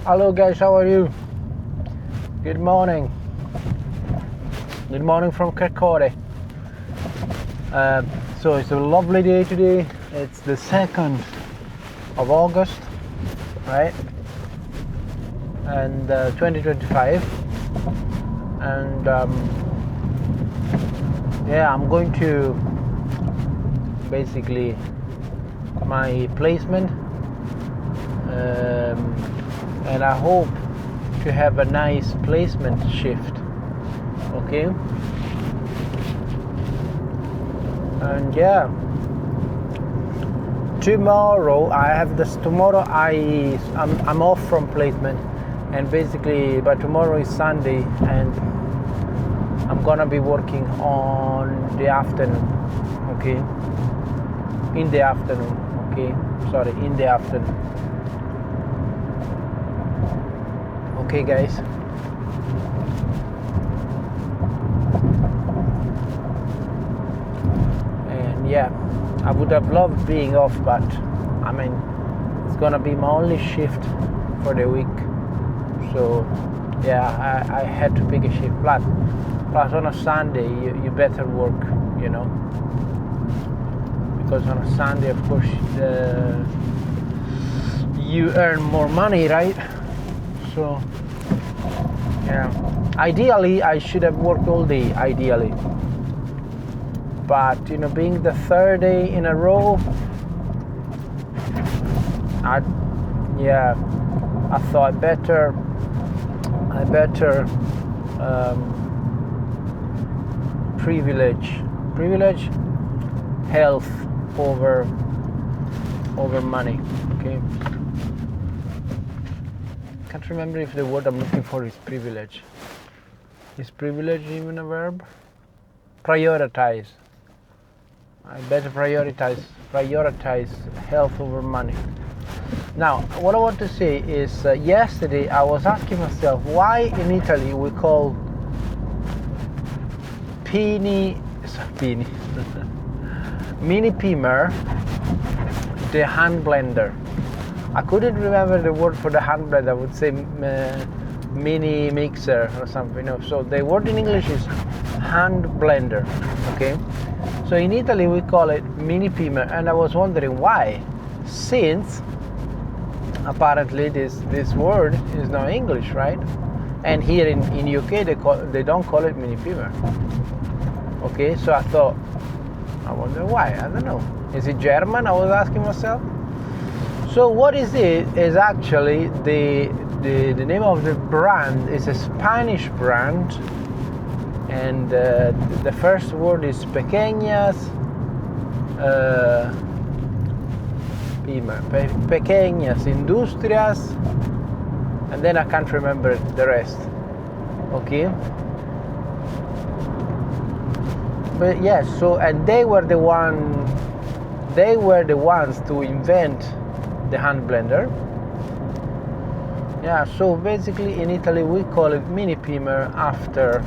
Hello guys, how are you? Good morning. Good morning from Kirkcaldy. So it's a lovely day today. It's the 2nd of August, right? And 2025. And yeah, I'm going to basically my placement. And I hope to have a nice placement shift, okay? And yeah, tomorrow I'm off from placement, and basically, but tomorrow is Sunday, and I'm gonna be working on the afternoon, okay? In the afternoon, okay? Sorry, in the afternoon. Okay guys, and yeah, I would have loved being off, but I mean, it's gonna be my only shift for the week, so yeah, I had to pick a shift. Plus on a Sunday you better work, you know, because on a Sunday, of course, you earn more money, right? So yeah, ideally I should have worked all day, ideally, but you know, being the third day in a row, I thought I better privilege health over money, okay? Can't remember if the word I'm looking for is privilege. Is privilege even a verb? Prioritize. I better prioritize health over money. Now, what I want to say is, yesterday I was asking myself why in Italy we call mini Pimer the hand blender. I couldn't remember the word for the hand blender. I would say mini mixer or something. You know. So the word in English is hand blender. Okay. So in Italy we call it mini Pimer, and I was wondering why, since apparently this word is not English, right? And here in UK they don't call it mini Pimer. Okay. So I thought, I wonder why. I don't know. Is it German? I was asking myself. So what is it is actually the name of the brand is a Spanish brand, and the first word is pequeñas pequeñas industrias, and then I can't remember the rest, okay? But yes, so, and they were the ones to invent the hand blender. Yeah, so basically in Italy we call it mini Pimer after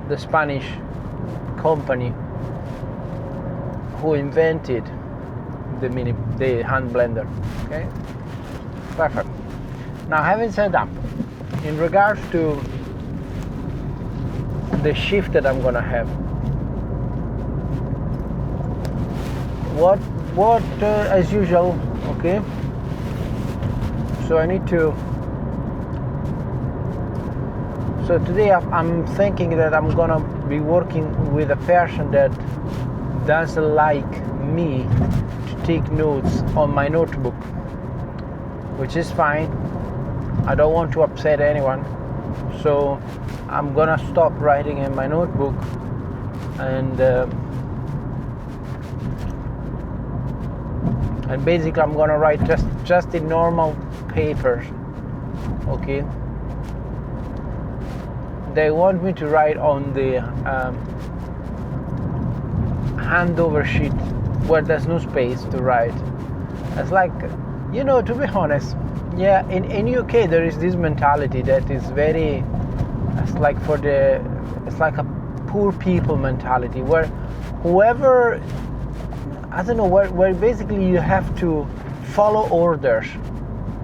the Spanish company who invented the hand blender. Okay, perfect. Now, having said that, in regards to the shift that I'm gonna have, what as usual, okay? So I need to. So today I'm thinking that I'm gonna be working with a person that doesn't like me to take notes on my notebook, which is fine. I don't want to upset anyone, so I'm gonna stop writing in my notebook, and basically I'm gonna write just in normal papers, okay? They want me to write on the handover sheet where there's no space to write. It's like, you know, to be honest, yeah, in UK there is this mentality that is very, it's like a poor people mentality, where whoever I don't know, where basically you have to follow orders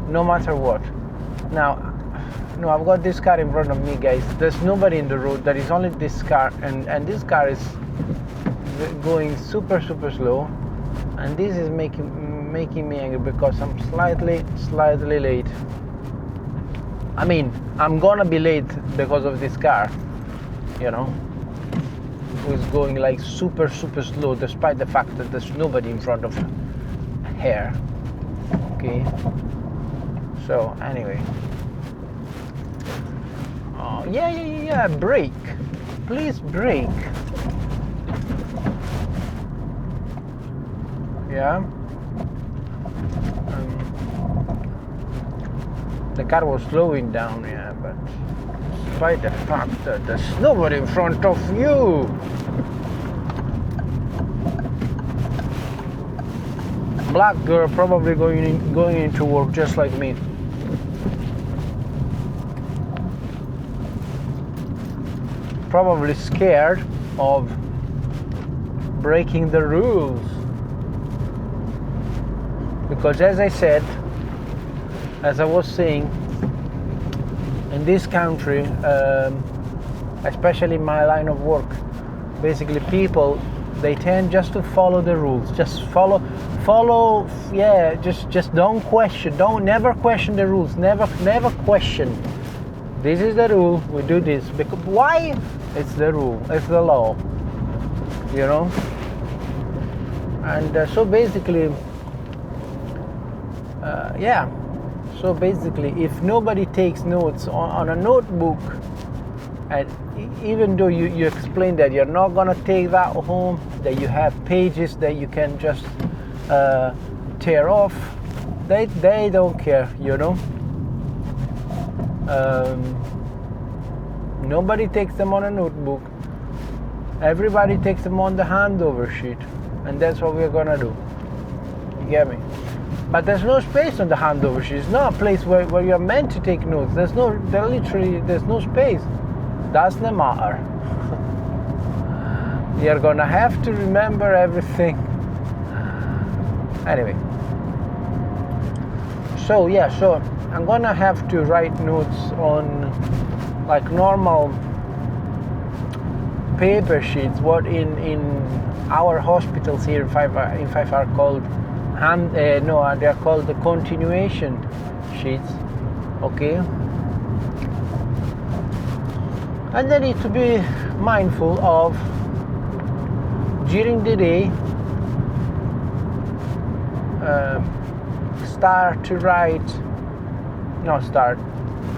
no matter what. Now, no, I've got this car in front of me, guys. There's nobody in the road. There is only this car, and this car is going super slow, and this is making me angry because I'm slightly late. I mean, I'm gonna be late because of this car, you know, who's going like super slow, despite the fact that there's nobody in front of her. Okay. So anyway. Oh yeah. Brake. Please brake. Yeah. The car was slowing down, yeah, but despite the fact that there's nobody in front of you. Black girl probably going into work just like me. Probably scared of breaking the rules. Because as I was saying, in this country, especially in my line of work, basically people, they tend just to follow the rules. Just follow, yeah, just don't question, never question the rules, never question. This is the rule, we do this. Because why? It's the rule, it's the law, you know? And so basically, yeah. So basically, if nobody takes notes on a notebook, and even though you explain that you're not gonna take that home, that you have pages that you can just tear off, they don't care, you know. Nobody takes them on a notebook. Everybody takes them on the handover sheet, and that's what we're gonna do. You get me? But there's no space on the handover sheet. It's not a place where you're meant to take notes. There's no space. Doesn't matter. You're gonna have to remember everything. Anyway. So yeah, so I'm gonna have to write notes on like normal paper sheets, what in our hospitals here in Fife are called they're called the continuation sheets. Okay. And they need to be mindful of during the day,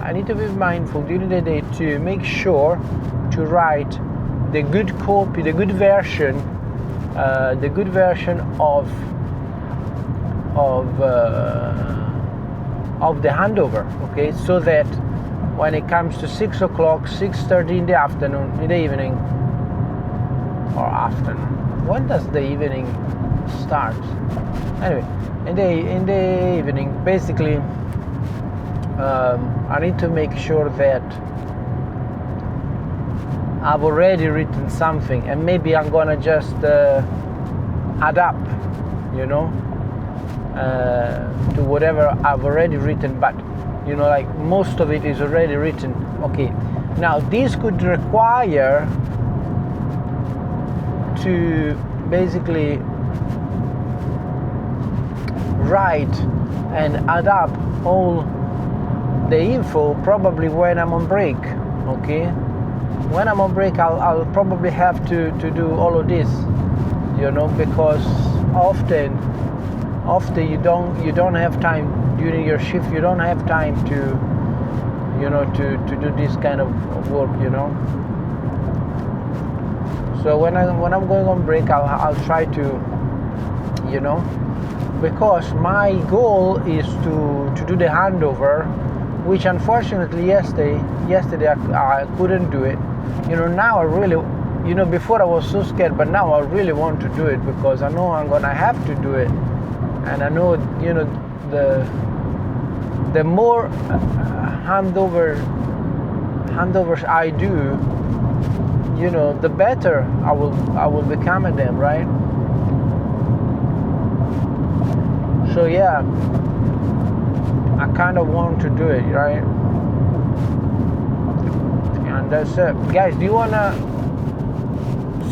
I need to be mindful during the day to make sure to write the good copy, the good version of the handover, okay, so that when it comes to 6 o'clock, 6:30 in the afternoon, in the evening, or afternoon, when does the evening start? Anyway, in the evening, basically, I need to make sure that I've already written something, and maybe I'm gonna just add up, you know, to whatever I've already written, but you know, like most of it is already written. Okay, now this could require to basically write and add up all the info probably when I'm on break. Okay, when I'm on break, I'll probably have to do all of this, you know, because often you don't have time during your shift. You don't have time to, you know, to do this kind of work, you know. So when I'm going on break, I'll try to, you know, because my goal is to do the handover, which unfortunately yesterday I couldn't do it. You know, now I really, you know, before I was so scared, but now I really want to do it because I know I'm gonna have to do it. And I know, you know, the more handovers I do, you know, the better I will become at them, right? So yeah, I kind of want to do it, right? And that's it. Guys, do you wanna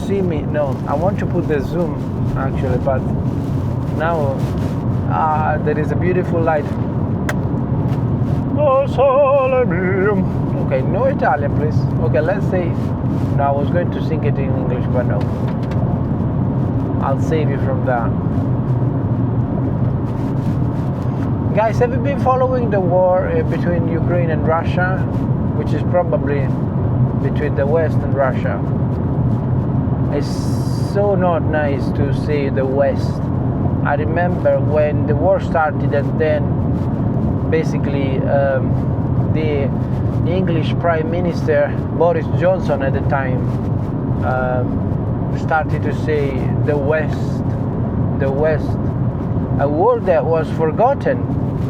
see me? No, I want to put the zoom actually, but now there is a beautiful light. Oh, sole mio. Okay, no Italian, please. Okay, let's say. No, I was going to sing it in English, but no. I'll save you from that. Guys, have you been following the war between Ukraine and Russia? Which is probably between the West and Russia. It's so not nice to say the West. I remember when the war started, and then basically the English Prime Minister Boris Johnson at the time started to say the West, a word that was forgotten,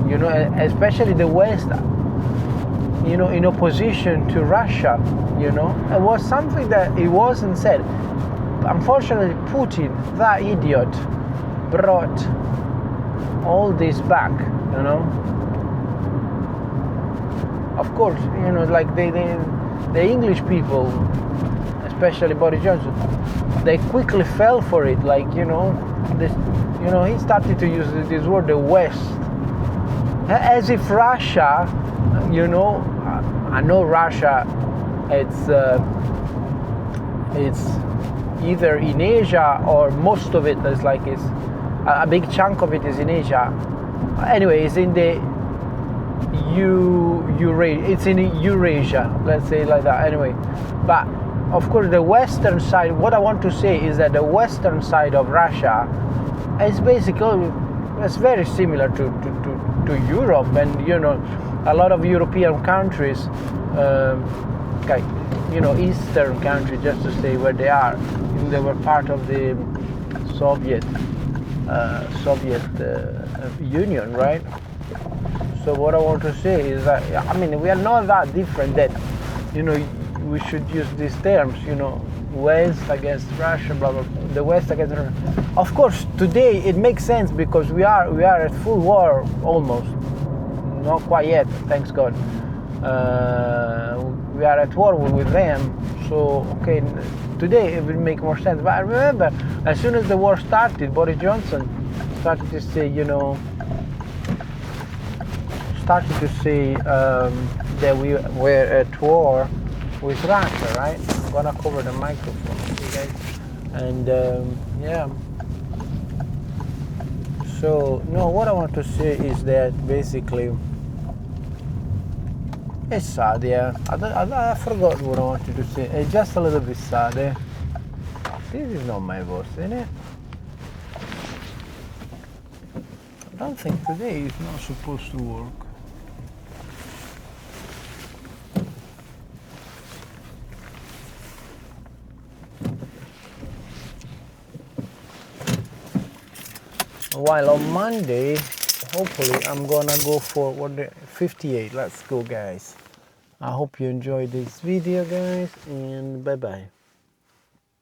you know, especially the West, you know, in opposition to Russia, you know. It was something that it wasn't said. Unfortunately, Putin, that idiot, brought all this back, you know. Of course, you know, like the English people, especially Boris Johnson, they quickly fell for it. Like, you know, this, you know, he started to use this word, the West, as if Russia, you know, I know Russia, it's either in Asia or most of it is like it's a big chunk of it is in Asia. Anyway, it's in the it's in Eurasia, let's say like that. Anyway, but of course the western side, what I want to say is that the western side of Russia is basically, it's very similar to Europe, and you know, a lot of European countries, like, you know, Eastern countries, just to say where they are, they were part of the Soviet Union, right? So what I want to say is that, I mean, we are not that different that, you know, we should use these terms, you know, West against Russia, blah, blah, blah, the West against Russia. Of course, today it makes sense because we are at full war almost. Not quite yet, thanks God. We are at war with them, so okay, today it will make more sense. But I remember, as soon as the war started, Boris Johnson started to say, you know, that we were at war with Russia, right? I'm gonna cover the microphone, okay, guys? And yeah. So no, what I want to say is that basically it's sad, yeah. I forgot what I wanted to say. It's just a little bit sad, eh? This is not my voice, isn't it? I don't think today is not supposed to work. While on Monday, hopefully I'm gonna go for 58. Let's go, guys. I hope you enjoyed this video, guys, and bye bye.